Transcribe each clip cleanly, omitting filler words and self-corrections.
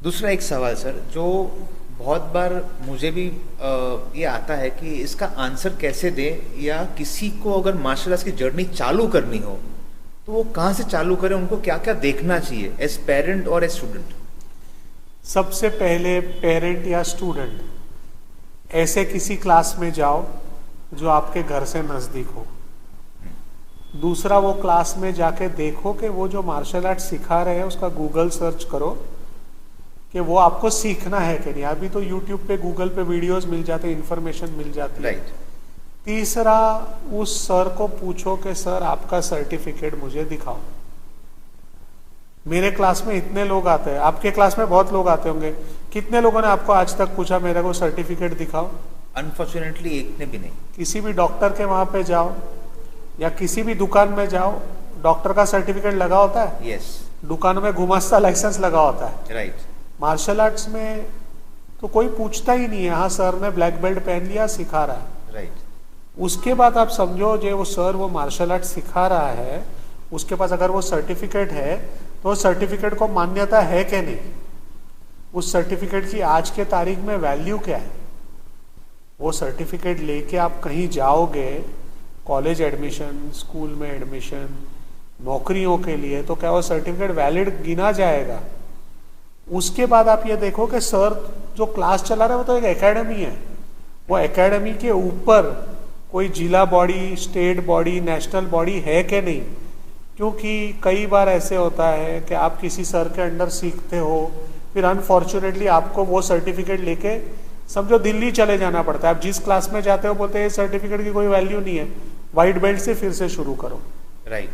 दूसरा एक सवाल सर, जो बहुत बार मुझे भी ये आता है कि इसका आंसर कैसे दें, या किसी को अगर मार्शल आर्ट्स की जर्नी चालू करनी हो तो वो कहाँ से चालू करें, उनको क्या क्या देखना चाहिए एज पेरेंट और एज स्टूडेंट। सबसे पहले पेरेंट या स्टूडेंट ऐसे किसी क्लास में जाओ जो आपके घर से नज़दीक हो। दूसरा, वो क्लास में जाके देखो कि वो जो मार्शल आर्ट सिखा रहे हैं उसका गूगल सर्च करो कि वो आपको सीखना है कि नहीं। अभी तो यूट्यूब पे, गूगल पे वीडियोस मिल जाते हैं, इंफॉर्मेशन मिल जाती है। राइट। तीसरा, उस सर को पूछो कि सर आपका सर्टिफिकेट मुझे दिखाओ। मेरे क्लास में इतने लोग आते हैं, आपके क्लास में बहुत लोग आते होंगे, कितने लोगों ने आपको आज तक पूछा मेरे को सर्टिफिकेट दिखाओ? अनफॉर्चुनेटली एक ने भी नहीं। किसी भी डॉक्टर के वहां पे जाओ या किसी भी दुकान में जाओ, डॉक्टर का सर्टिफिकेट लगा होता है। यस। दुकान में घुमास्ता लाइसेंस लगा होता है। राइट। मार्शल आर्ट्स में तो कोई पूछता ही नहीं है, हाँ सर ने ब्लैक बेल्ट पहन लिया, सिखा रहा है। राइट। उसके बाद आप समझो जो वो सर वो मार्शल आर्ट सिखा रहा है, उसके पास अगर वो सर्टिफिकेट है तो सर्टिफिकेट को मान्यता है कि नहीं, उस सर्टिफिकेट की आज के तारीख में वैल्यू क्या है। वो सर्टिफिकेट लेके आप कहीं जाओगे, कॉलेज एडमिशन, स्कूल में एडमिशन, नौकरियों के लिए, तो क्या वो सर्टिफिकेट वैलिड गिना जाएगा? उसके बाद आप ये देखो कि सर जो क्लास चला रहा है वो तो एक एकेडमी है, वो एकेडमी के ऊपर कोई जिला body, state body, national body है कि नहीं। क्योंकि कई बार ऐसे होता है कि आप किसी सर के अंडर सीखते हो, फिर अनफॉर्चुनेटली आपको वो सर्टिफिकेट लेके समझो दिल्ली चले जाना पड़ता है। आप जिस क्लास में जाते हो बोलते हैं सर्टिफिकेट की कोई वैल्यू नहीं है, व्हाइट बेल्ट से फिर से शुरू करो। राइट।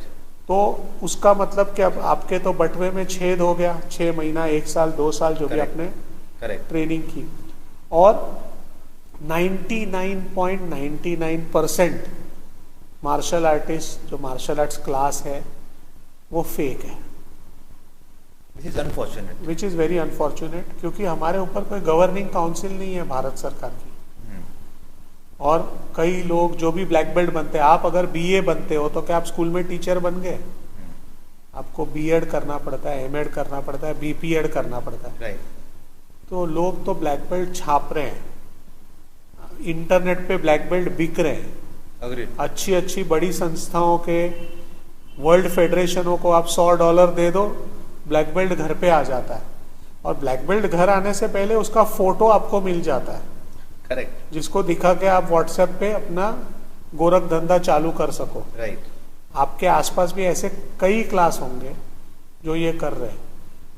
तो उसका मतलब कि अब आपके तो बटवे में छेद हो गया, 6 महीना, 1 साल, 2 साल जो भी आपने ट्रेनिंग की। और 99.99% मार्शल आर्टिस्ट जो मार्शल आर्ट्स क्लास है वो फेक है। विच इज़ वेरी अनफॉर्चुनेट, क्योंकि हमारे ऊपर कोई गवर्निंग काउंसिल नहीं है भारत सरकार की। और कई लोग जो भी ब्लैक बेल्ट बनते हैं, आप अगर बीए बनते हो तो क्या आप स्कूल में टीचर बन गए? आपको बीएड करना पड़ता है, एमएड करना पड़ता है, बीपीएड करना पड़ता है। राइट। तो लोग तो ब्लैक बेल्ट छाप रहे हैं, इंटरनेट पे ब्लैक बेल्ट बिक रहे हैं। अच्छी अच्छी बड़ी संस्थाओं के, वर्ल्ड फेडरेशनों को आप $100 दे दो, ब्लैक बेल्ट घर पे आ जाता है। और ब्लैक बेल्ट घर आने से पहले उसका फोटो आपको मिल जाता है। करेक्ट। जिसको दिखा के आप व्हाट्सएप पे अपना गोरख धंधा चालू कर सको। राइट। आपके आसपास भी ऐसे कई क्लास होंगे जो ये कर रहे हैं।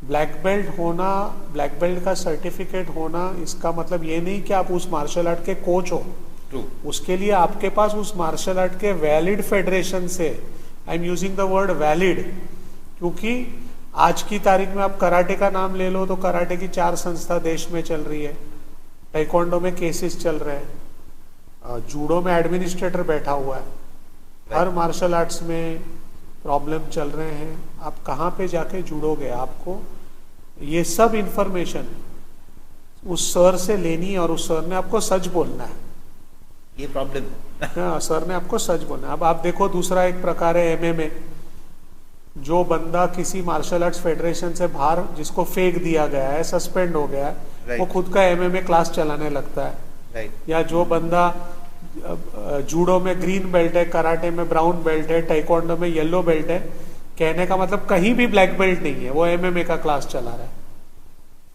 ब्लैक बेल्ट होना, ब्लैक बेल्ट का सर्टिफिकेट होना, इसका मतलब ये नहीं कि आप उस मार्शल आर्ट के कोच हो। ट्रू। उसके लिए आपके पास उस मार्शल आर्ट के वैलिड फेडरेशन से, I am using the word valid, क्योंकि आज की तारीख में आप कराटे का नाम ले लो तो कराटे की 4 संस्था देश में चल रही है, टाइकोंडो में केसेस चल रहे हैं, जूडो में एडमिनिस्ट्रेटर बैठा हुआ है, हर मार्शल आर्ट्स में प्रॉब्लम चल रहे हैं। आप कहाँ पे जाके जुड़ोगे? आपको ये सब इंफॉर्मेशन उस सर से लेनी है और उस सर ने आपको सच बोलना है। ये प्रॉब्लम हाँ, सर ने आपको सच बोलना है। अब आप देखो, दूसरा एक प्रकार है एमएमए। जो बंदा किसी मार्शल आर्ट्स फेडरेशन से बाहर, जिसको फेंक दिया गया है, सस्पेंड हो गया है, वो खुद का एमएमए क्लास चलाने लगता है। या जो बंदा जूडो में ग्रीन बेल्ट है, कराटे में ब्राउन बेल्ट है, टाइकोंडो में येलो बेल्ट है, कहने का मतलब कहीं भी ब्लैक बेल्ट नहीं है, वो एमएमए का क्लास चला रहा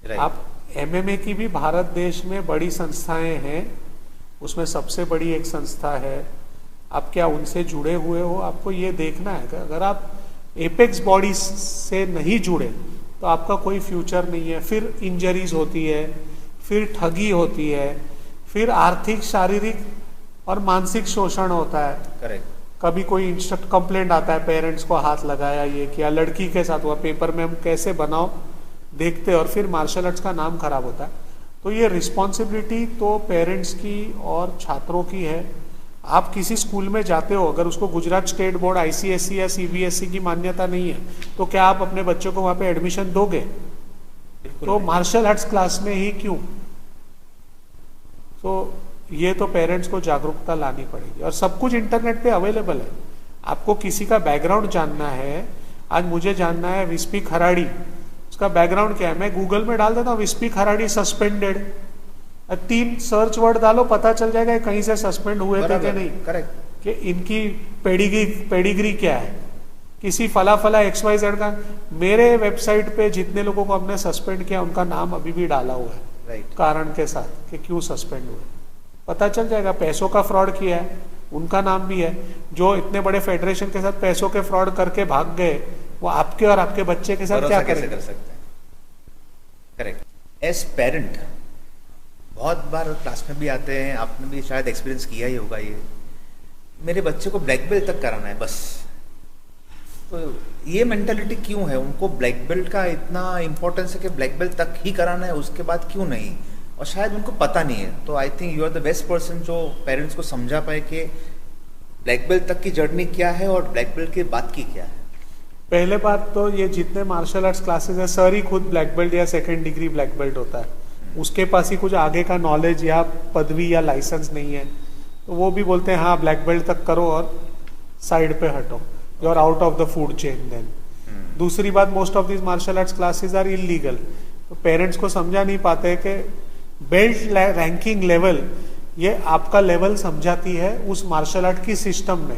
है। आप एमएमए की भी भारत देश में बड़ी संस्थाएं हैं, उसमें सबसे बड़ी एक संस्था है। आप क्या उनसे जुड़े हुए हो? आपको ये देखना है कि अगर आप एपेक्स बॉडी से नहीं जुड़े तो आपका कोई फ्यूचर नहीं है। फिर इंजरीज होती है, फिर ठगी होती है, फिर आर्थिक, शारीरिक और मानसिक शोषण होता है। करेक्ट। कभी कोई इंस्ट्रक्ट कंप्लेंट आता है, पेरेंट्स को हाथ लगाया, ये किया, लड़की के साथ हुआ, पेपर में हम कैसे बनाओ देखते, और फिर मार्शल आर्ट्स का नाम खराब होता है। तो ये रिस्पॉन्सिबिलिटी तो पेरेंट्स की और छात्रों की है। आप किसी स्कूल में जाते हो, अगर उसको गुजरात स्टेट बोर्ड, आईसीएसई या सीबीएसई की मान्यता नहीं है, तो क्या आप अपने बच्चों को वहां पे एडमिशन दोगे? तो मार्शल आर्ट्स क्लास में ही क्यों? तो ये तो पेरेंट्स को जागरूकता लानी पड़ेगी। और सब कुछ इंटरनेट पे अवेलेबल है। आपको किसी का बैकग्राउंड जानना है, आज मुझे जानना है विस्पी खराड़ी उसका बैकग्राउंड क्या है, मैं गूगल में डाल देता हूँ विस्पी खराड़ी सस्पेंडेड, 3 सर्च वर्ड डालो, पता चल जाएगा कहीं से सस्पेंड हुए थे कि नहीं, करेक्ट, कि इनकी पेडिग्री क्या है, किसी फला फला XYZ का। मेरे वेबसाइट पे जितने लोगों को हमने सस्पेंड किया उनका नाम अभी भी डाला हुआ है, राइट, कारण के साथ कि क्यों सस्पेंड हुए, पता चल जाएगा। पैसों का फ्रॉड किया है उनका नाम भी है, जो इतने बड़े फेडरेशन के साथ पैसों के फ्रॉड करके भाग गए, वो आपके और आपके बच्चे के साथ क्या कैसे कर सकते हैं। करेक्ट। एज पेरेंट बहुत बार क्लास में भी आते हैं, आपने भी शायद एक्सपीरियंस किया ही होगा, ये मेरे बच्चे को ब्लैक बेल्ट तक कराना है बस, तो ये मेंटालिटी क्यों है? उनको ब्लैक बेल्ट का इतना इंपॉर्टेंस है कि ब्लैक बेल्ट तक ही कराना है, उसके बाद क्यों नहीं? और शायद उनको पता नहीं है। तो I think you are the best person जो पेरेंट्स को समझा पाए कि ब्लैक बेल्ट तक की जर्नी क्या है और ब्लैक बेल्ट के बाद की क्या है। पहले बात तो ये जितने मार्शल आर्ट्स क्लासेस है, सर ही खुद ब्लैक बेल्ट या 2nd डिग्री ब्लैक बेल्ट होता है, उसके पास ही कुछ आगे का नॉलेज या पदवी या लाइसेंस नहीं है, तो वो भी बोलते हैं हाँ ब्लैक बेल्ट तक करो और साइड पे हटो, you are out of the food chain then. दूसरी बात, most of this martial arts classes are illegal, तो पेरेंट्स को समझा नहीं पाते कि बेल्ट रैंकिंग लेवल ये आपका लेवल समझाती है उस मार्शल आर्ट की सिस्टम में,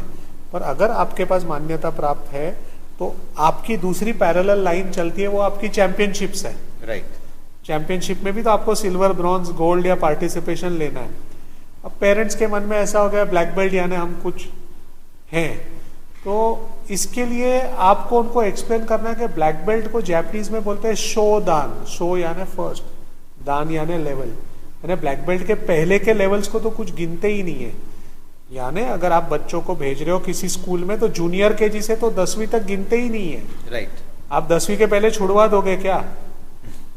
पर अगर आपके पास मान्यता प्राप्त है तो आपकी दूसरी पैरेलल लाइन चलती है, वो आपकी चैंपियनशिप्स है, राइट। चैंपियनशिप में भी तो आपको सिल्वर, ब्रॉन्ज, गोल्ड या पार्टिसिपेशन लेना है। अब पेरेंट्स के मन में ऐसा हो गया ब्लैक बेल्ट यानी हम कुछ हैं, तो इसके लिए आपको उनको एक्सप्लेन करना है कि ब्लैक बेल्ट को जापानीज में बोलते हैं शो दान, शो यानी फर्स्ट, दान यानी लेवल, यानी ब्लैक बेल्ट के पहले के लेवल्स को तो कुछ गिनते ही नहीं है। यानी अगर आप बच्चों को भेज रहे हो किसी स्कूल में तो जूनियर केजी से तो 10वीं तक गिनते ही नहीं है, राइट। आप 10वीं के पहले छुड़वा दोगे क्या?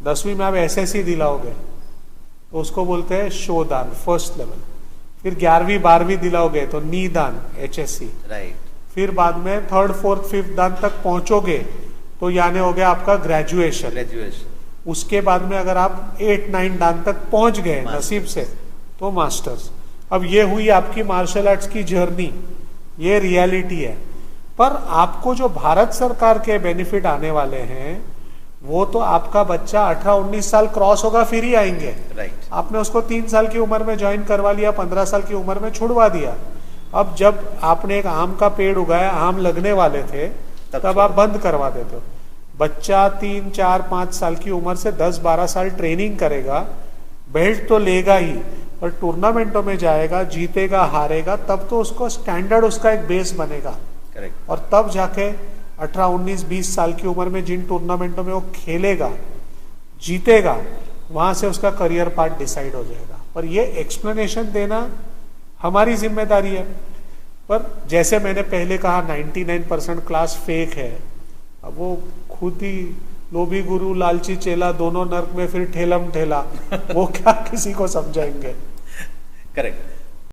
10वीं में आप SSC दिलाओगे तो उसको बोलते हैं शो दान, फर्स्ट लेवल। फिर 11वीं 12वीं दिलाओगे तो नी दान, HSC, राइट। फिर बाद में 3rd 4th 5th दान तक पहुंचोगे तो यानी हो गया आपका ग्रेजुएशन। उसके बाद में अगर आप 8 9 दान तक पहुंच गए नसीब से तो मास्टर्स। अब ये हुई आपकी मार्शल आर्ट्स की जर्नी, ये रियलिटी है। पर आपको जो भारत सरकार के बेनिफिट आने वाले हैं वो तो आपका बच्चा 18-19 साल क्रॉस होगा फिर ही आएंगे, राइट। आपने उसको 3 साल की उम्र में ज्वाइन करवा लिया, 15 साल की उम्र में छुड़वा दिया। अब जब आपने एक आम का पेड़ उगाया, आम लगने वाले थे, तब आप बंद करवा देते हो। बच्चा 3 4 5 साल की उम्र से 10-12 साल ट्रेनिंग करेगा, बेल्ट तो लेगा ही, और टूर्नामेंटों में जाएगा, जीतेगा, हारेगा, तब तो उसको स्टैंडर्ड, उसका एक बेस बनेगा। करेक्ट। और तब जाके 18 19 20 साल की उम्र में जिन टूर्नामेंटों में वो खेलेगा, जीतेगा, वहां से उसका करियर पार्ट डिसाइड हो जाएगा। पर ये एक्सप्लेनेशन देना हमारी जिम्मेदारी है। पर जैसे मैंने पहले कहा 99% क्लास फेक है, अब वो खुद ही लोभी गुरु लालची चेला दोनों नर्क में फिर ठेलम ठेला, वो क्या किसी को समझाएंगे? करेक्ट।